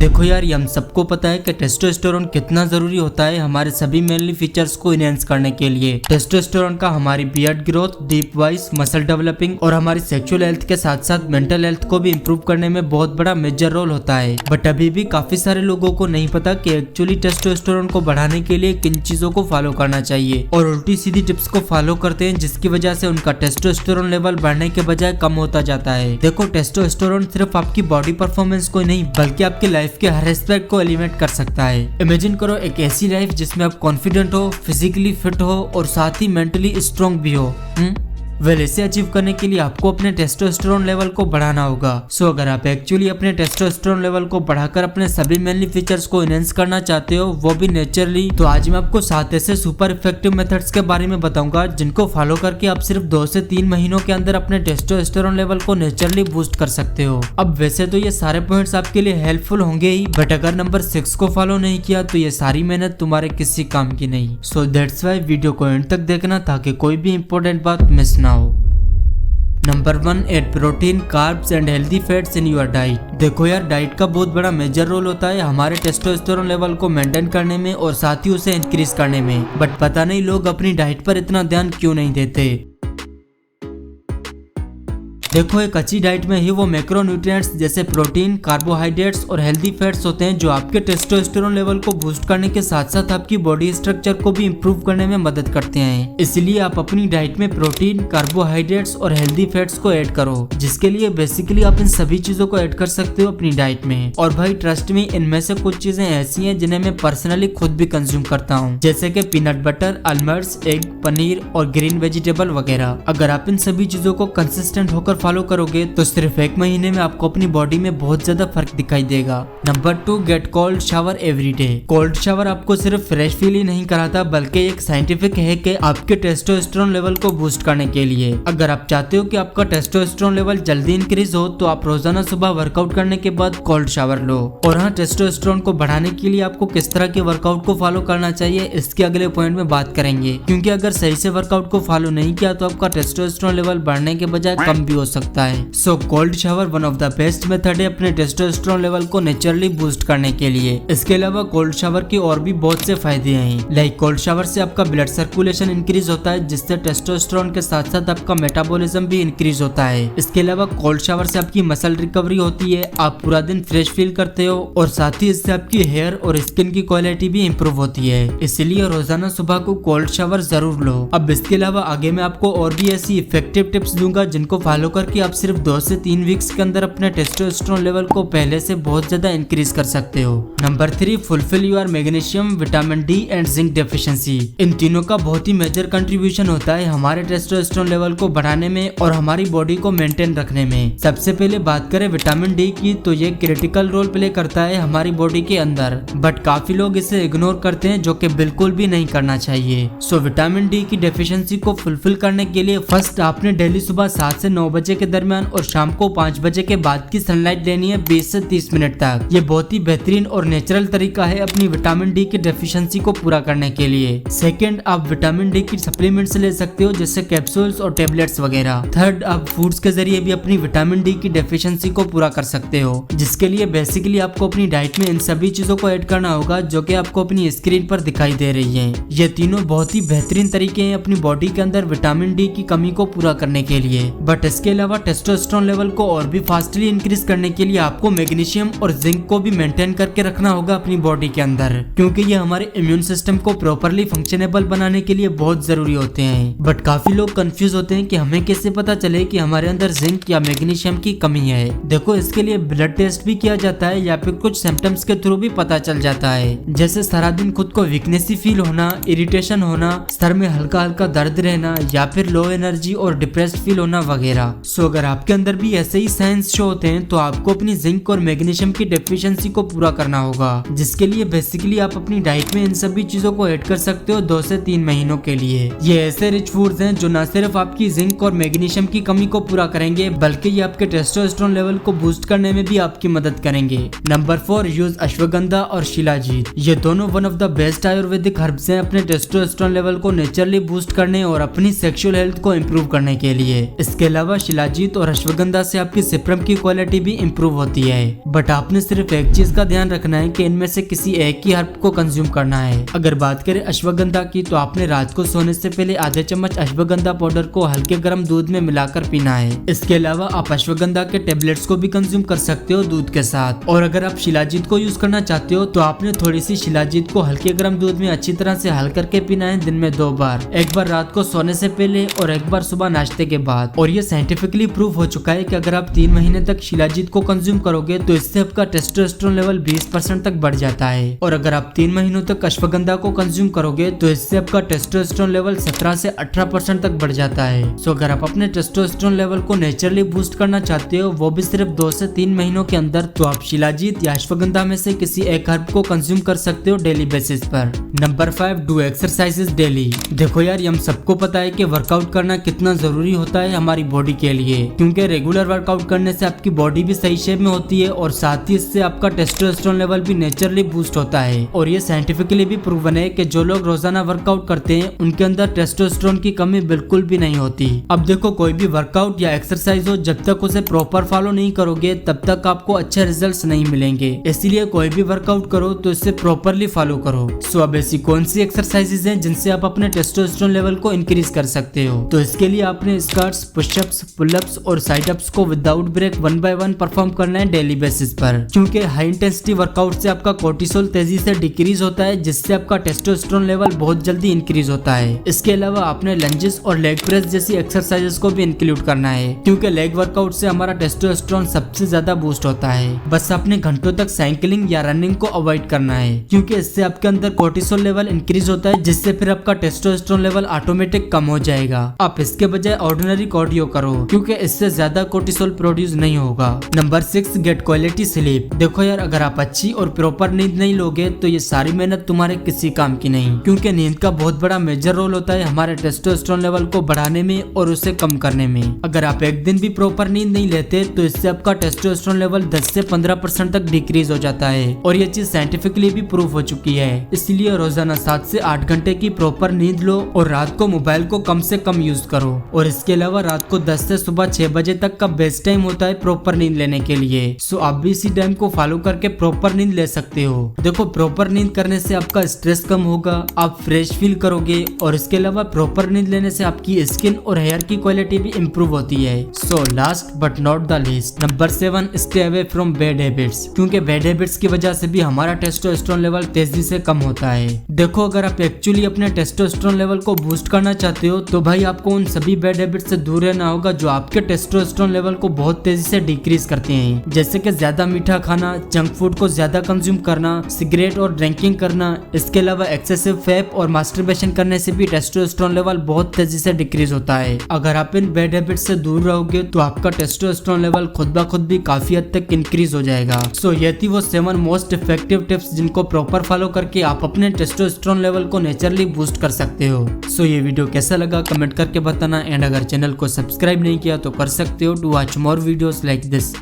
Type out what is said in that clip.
देखो यार, ये हम सबको पता है कि टेस्टोस्टेरोन कितना जरूरी होता है हमारे सभी मेनली फीचर्स को इनहेंस करने के लिए। टेस्टोस्टेरोन का हमारी beard growth, deep voice, muscle developing और हमारी सेक्सुअल हेल्थ के साथ साथ मेंटल हेल्थ को भी इंप्रूव करने में बहुत बड़ा मेजर रोल होता है। बट अभी भी काफी सारे लोगों को नहीं पता कि एक्चुअली टेस्टोस्टेरोन को बढ़ाने के लिए किन चीजों को फॉलो करना चाहिए और उल्टी सीधी टिप्स को फॉलो करते हैं, जिसकी वजह से उनका टेस्टोस्टेरोन लेवल बढ़ने के बजाय कम होता जाता है। देखो, टेस्टोस्टेरोन सिर्फ आपकी बॉडी परफॉर्मेंस को नहीं बल्कि आपकी लाइफ के हर एस्पेक्ट को एलिवेट कर सकता है। इमेजिन करो एक ऐसी लाइफ जिसमें आप कॉन्फिडेंट हो, फिजिकली फिट हो और साथ ही मेंटली स्ट्रॉन्ग भी हो। इसे अचीव करने के लिए आपको अपने टेस्टोस्टेरोन लेवल को बढ़ाना होगा। सो अगर आप एक्चुअली अपने टेस्टोस्टेरोन लेवल को बढ़ाकर अपने सभी मेनली फीचर्स को एनहेंस करना चाहते हो, वो भी नेचुरली, तो आज मैं आपको 7 ऐसे सुपर इफेक्टिव मेथड्स के बारे में बताऊंगा जिनको फॉलो करके आप सिर्फ 2 से 3 महीनों के अंदर अपने टेस्टोस्टेरोन लेवल को नेचुरली बूस्ट कर सकते हो। अब वैसे तो ये सारे पॉइंट्स आपके लिए हेल्पफुल होंगे ही, बट अगर नंबर 6 को फॉलो नहीं किया तो ये सारी मेहनत तुम्हारे किसी काम की नहीं। सो दैट्स वाई वीडियो को एंड तक देखना ताकि कोई भी इंपॉर्टेंट बात मिस ना हो। Number 1, add protein, carbs and healthy fats in your diet. देखो यार, डाइट का बहुत बड़ा मेजर रोल होता है हमारे टेस्टोस्टेरोन लेवल को मेंटेन करने में और साथ ही उसे इंक्रीज करने में। बट पता नहीं लोग अपनी डाइट पर इतना ध्यान क्यों नहीं देते। देखो, एक अच्छी डाइट में ही वो मैक्रोन्यूट्रिएंट्स जैसे प्रोटीन, कार्बोहाइड्रेट्स और हेल्दी फैट्स होते हैं जो आपके टेस्टोस्टेरोन लेवल को बूस्ट करने के साथ साथ आपकी बॉडी स्ट्रक्चर को भी इंप्रूव करने में मदद करते हैं। इसलिए आप अपनी डाइट में प्रोटीन, कार्बोहाइड्रेट्स और हेल्दी फैट्स को ऐड करो, जिसके लिए बेसिकली आप इन सभी चीजों को ऐड कर सकते हो अपनी डाइट में। और भाई ट्रस्ट मी, इनमें से कुछ चीजें ऐसी हैं जिन्हें मैं पर्सनली खुद भी कंज्यूम करता हूँ, जैसे कि peanut butter, almonds, egg, paneer और ग्रीन वेजिटेबल वगैरह। अगर आप इन सभी चीजों को कंसिस्टेंट होकर फॉलो करोगे तो सिर्फ 1 महीने में आपको अपनी बॉडी में बहुत ज्यादा फर्क दिखाई देगा। Number 2, gate cold shower every day. Cold shower आपको सिर्फ फ्रेश फील ही नहीं कराता बल्कि एक साइंटिफिक है कि आपके टेस्टोस्टेरोन लेवल को बूस्ट करने के लिए। अगर आप चाहते हो कि आपका टेस्टोस्टेरोन लेवल जल्दी इंक्रीज हो तो आप रोजाना सुबह वर्कआउट करने के बाद कोल्ड शावर लो। और हाँ, टेस्टोस्टेरोन को बढ़ाने के लिए आपको किस तरह के वर्कआउट को फॉलो करना चाहिए इसके अगले पॉइंट में बात करेंगे, क्योंकि अगर सही से वर्कआउट को फॉलो नहीं किया तो आपका टेस्टोस्टेरोन लेवल बढ़ने के बजाय कम भी हो सकता है। So cold shower one of the best method है अपने टेस्टोस्टेरोन लेवल को नेचुरली बूस्ट करने के लिए। इसके अलावा कोल्ड शावर के और भी बहुत से फायदे हैं। लाइक कोल्ड शावर से आपका ब्लड सर्कुलेशन इंक्रीज होता है, जिससे टेस्टोस्टेरोन के साथ साथ आपका मेटाबॉलिज्म भी इंक्रीज होता है। इसके अलावा कोल्ड शावर से आपकी मसल रिकवरी होती है, आप पूरा दिन फ्रेश फील करते हो और साथ ही इससे आपकी हेयर और स्किन की क्वालिटी भी इंप्रूव होती है। इसलिए रोजाना सुबह को कोल्ड शावर जरूर लो। अब इसके अलावा आगे मैं आपको और भी ऐसी इफेक्टिव टिप्स दूंगा जिनको फॉलो करके आप सिर्फ 2 से 3 वीक्स के अंदर अपने टेस्टोस्टेरोन लेवल को पहले से बहुत ज्यादा इंक्रीज कर सकते हो। Number 3, fulfil your magnesium, vitamin D and zinc deficiency. इन तीनों का बहुत ही मेजर कंट्रीब्यूशन होता है हमारे टेस्टोस्टेरोन लेवल को बढ़ाने में और हमारी बॉडी को मेंटेन रखने में। सबसे पहले बात करें विटामिन डी की, तो ये क्रिटिकल रोल प्ले करता है हमारी बॉडी के अंदर, बट काफी लोग इसे इग्नोर करते हैं, जो कि बिल्कुल भी नहीं करना चाहिए। सो विटामिन डी की डेफिशिएंसी को फुलफिल करने के लिए फर्स्ट आपने डेली सुबह 7 से 9 बजे के दरमियान और शाम को 5 बजे के बाद की सनलाइट लेनी है 20 से 30 मिनट तक। ये बहुत ही बेहतरीन और नेचुरल तरीका है अपनी विटामिन डी की डेफिशिएंसी को पूरा करने के लिए। सेकंड, आप विटामिन डी की सप्लीमेंट्स ले सकते हो, जैसे कैप्सूल्स और टेबलेट्स वगैरह। थर्ड, आप फूड्स के जरिए भी अपनी विटामिन डी की डेफिशिएंसी को पूरा कर सकते हो, जिसके लिए बेसिकली आपको अपनी डाइट में इन सभी चीजों को ऐड करना होगा जो कि आपको अपनी स्क्रीन पर दिखाई दे रही है। ये तीनों बहुत ही बेहतरीन तरीके हैं अपनी बॉडी के अंदर विटामिन डी की कमी को पूरा करने के लिए। बट इसके अलावा टेस्टोस्टेरोन लेवल को और भी फास्टली इंक्रीज करने के लिए आपको मैग्नीशियम और जिंक को भी मेंटेन करके रखना होगा अपनी बॉडी के अंदर, क्योंकि ये हमारे इम्यून सिस्टम को प्रॉपर्ली फंक्शनेबल बनाने के लिए बहुत जरूरी होते हैं। बट काफी लोग कंफ्यूज होते हैं कि हमें कैसे पता चले कि हमारे अंदर जिंक या मैग्नीशियम की कमी है। देखो, इसके लिए ब्लड टेस्ट भी किया जाता है या फिर कुछ सिम्टम्स के थ्रू भी पता चल जाता है, जैसे सारा दिन खुद को वीकनेस फील होना, इरिटेशन होना, सर में हल्का हल्का दर्द रहना या फिर लो एनर्जी और डिप्रेस्ड फील होना वगैरह। सो अगर आपके अंदर भी ऐसे ही साइंस शो होते हैं तो आपको अपनी जिंक और मैग्नीशियम की डेफिशिएंसी को पूरा करना होगा, जिसके लिए बेसिकली आप अपनी डाइट में इन सभी चीजों को ऐड कर सकते हो 2 से 3 महीनों के लिए। ये ऐसे रिच फूड्स हैं जो न सिर्फ आपकी जिंक और मैग्नीशियम की कमी को पूरा करेंगे बल्कि ये आपके टेस्टोस्टेरोन लेवल को बूस्ट करने में भी आपकी मदद करेंगे। नंबर 4, यूज अश्वगंधा और शिलाजीत। ये दोनों one of the best Ayurvedic herbs हैं अपने टेस्टोस्टेरोन लेवल को नेचुरली बूस्ट करने और अपनी सेक्सुअल हेल्थ को इम्प्रूव करने के लिए। इसके अलावा शिलाजीत और अश्वगंधा से आपकी सेप्रम की क्वालिटी भी इम्प्रूव होती है। बट आपने सिर्फ एक चीज का ध्यान रखना है कि इनमें से किसी एक ही हर्ब को कंज्यूम करना है। अगर बात करें अश्वगंधा की, तो आपने रात को सोने से पहले आधे चम्मच अश्वगंधा पाउडर को हल्के गर्म दूध में मिलाकर पीना है। इसके अलावा आप अश्वगंधा के टेबलेट्स को भी कंज्यूम कर सकते हो दूध के साथ। और अगर आप शिलाजीत को यूज करना चाहते हो तो आपने थोड़ी सी शिलाजीत को हल्के गर्म दूध में अच्छी तरह से हल करके पीना है दिन में 2 बार, एक बार रात को सोने से पहले और एक बार सुबह नाश्ते के बाद। और ये साइंटिफिकली प्रूव हो चुका है कि अगर आप 3 महीने तक शिलाजीत को कंज्यूम करोगे तो इससे आपका टेस्टोस्टेरोन लेवल 20% तक बढ़ जाता है। और अगर आप 3 महीनों तक अश्वगंधा को कंज्यूम करोगे तो इससे आपका टेस्टोस्टेरोन लेवल 17 से 18% तक बढ़ जाता है। सो अगर आप अपने टेस्टोस्टेरोन लेवल को नेचुरली बूस्ट करना चाहते हो, वो भी सिर्फ 2 से 3 महीनों के अंदर, तो आप शिलाजीत या अश्वगंधा में से किसी एक हर्ब को कंज्यूम कर सकते हो डेली बेसिस पर। Number 5, do exercises daily. देखो यार, हम सबको पता है कि वर्कआउट करना कितना जरूरी होता है हमारी बॉडी के लिए, क्योंकि रेगुलर वर्कआउट करने से आपकी बॉडी भी सही शेप में होती है और साथ ही इससे आपका टेस्टोस्टेरोन लेवल भी नेचुरली बूस्ट होता है। और ये साइंटिफिकली भी प्रूवन है कि जो लोग रोजाना वर्कआउट करते हैं उनके अंदर टेस्टोस्टेरोन की कमी बिल्कुल भी नहीं होती। अब देखो, कोई भी वर्कआउट या एक्सरसाइज हो, जब तक उसे प्रॉपर फॉलो नहीं करोगे तब तक आपको अच्छे रिजल्ट्स नहीं मिलेंगे। इसलिए कोई भी वर्कआउट करो तो इसे प्रॉपरली फॉलो करो। सो अब ऐसी कौन सी एक्सरसाइजेज हैं जिनसे आप अपने टेस्टोस्टेरोन लेवल को इंक्रीज कर सकते हो? तो इसके लिए आपने स्क्वाट्स, पुशअप्स, पुलअप्स और साइडअप्स को विदाउट ब्रेक 1 बाय 1 परफॉर्म करना है डेली बेसिस पर, क्योंकि हाई इंटेंसिटी वर्कआउट से आपका कोर्टिसोल तेजी से डिक्रीज होता है, जिससे आपका टेस्टोस्टेरोन लेवल बहुत जल्दी इंक्रीज होता है। इसके अलावा आपने लंजेस और लेग प्रेस जैसी एक्सरसाइजेस को भी इंक्लूड करना है, क्योंकि लेग वर्कआउट से हमारा टेस्टोस्टेरोन सबसे ज्यादा बूस्ट होता है। बस आपने घंटों तक साइकिलिंग या रनिंग को अवॉइड करना है, क्योंकि इससे आपके अंदर कोर्टिसोल लेवल इंक्रीज होता है, जिससे फिर आपका टेस्टोस्टेरोन लेवल ऑटोमेटिक कम हो जाएगा। आप इसके बजाय ऑर्डिनरी कार्डियो करो, क्योंकि इससे ज्यादा कोर्टिसोल प्रोड्यूस नहीं होगा। Number 6, gate quality sleep. देखो यार, अगर आप अच्छी और प्रॉपर नींद नहीं लोगे तो ये सारी मेहनत तुम्हारे किसी काम की नहीं, क्योंकि नींद का बहुत बड़ा मेजर रोल होता है हमारे टेस्टोस्टेरोन लेवल को बढ़ाने में और उसे कम करने में। अगर आप एक दिन भी प्रॉपर नींद नहीं लेते तो इससे आपका टेस्टोस्टेरोन लेवल 10 से 15% तक डिक्रीज हो जाता है, और ये चीज साइंटिफिकली भी प्रूव हो चुकी है। इसलिए रोजाना 7 से 8 घंटे की प्रॉपर नींद लो और रात को मोबाइल को कम से कम यूज करो। और इसके अलावा रात को 10 से सुबह 6 बजे तक का बेस्ट टाइम होता है प्रॉपर नींद लेने के लिए। सो आप भी इसी टाइम को फॉलो करके प्रॉपर नींद ले सकते हो। देखो, प्रॉपर नींद करने से आपका स्ट्रेस कम होगा, आप फ्रेश फील करोगे, और इसके अलावा प्रॉपर नींद लेने से आपकी स्किन और हेयर की क्वालिटी भी इम्प्रूव होती है। So last but not the least, number 7, stay away from bad habits, क्योंकि बैड हैबिट्स की वजह से भी हमारा टेस्टोस्टेरोन लेवल तेजी से कम होता है। देखो, अगर आप एक्चुअली अपने टेस्टोस्टेरोन लेवल को बूस्ट करना चाहते हो तो भाई आपको उन सभी बैड हैबिट्स से दूर रहना होगा जो आपके टेस्टोस्टेरोन लेवल को बहुत तेजी से डिक्रीज करते हैं, जैसे कि ज्यादा मीठा खाना, जंक फूड को ज्यादा कंज्यूम करना, सिगरेट और ड्रिंकिंग करना। इसके अलावा एक्सेसिव फैप और मास्टरबेशन करने से भी टेस्टोस्टेरोन लेवल बहुत तेजी से डिक्रीज होता है। अगर आप इन बैड हैबिट्स से दूर रहोगे तो आपका टेस्टोस्टेरोन लेवल खुद ब खुद भी काफी हद तक इंक्रीज हो जाएगा। सो ये थी वो 7 मोस्ट इफेक्टिव टिप्स जिनको प्रॉपर फॉलो करके आप अपने टेस्टोस्टेरोन लेवल को नेचुरली बूस्ट कर सकते हो। सो ये वीडियो कैसा लगा कमेंट करके बताना, एंड अगर चैनल को सब्सक्राइब नहीं किया तो कर सकते हो to watch more videos like this.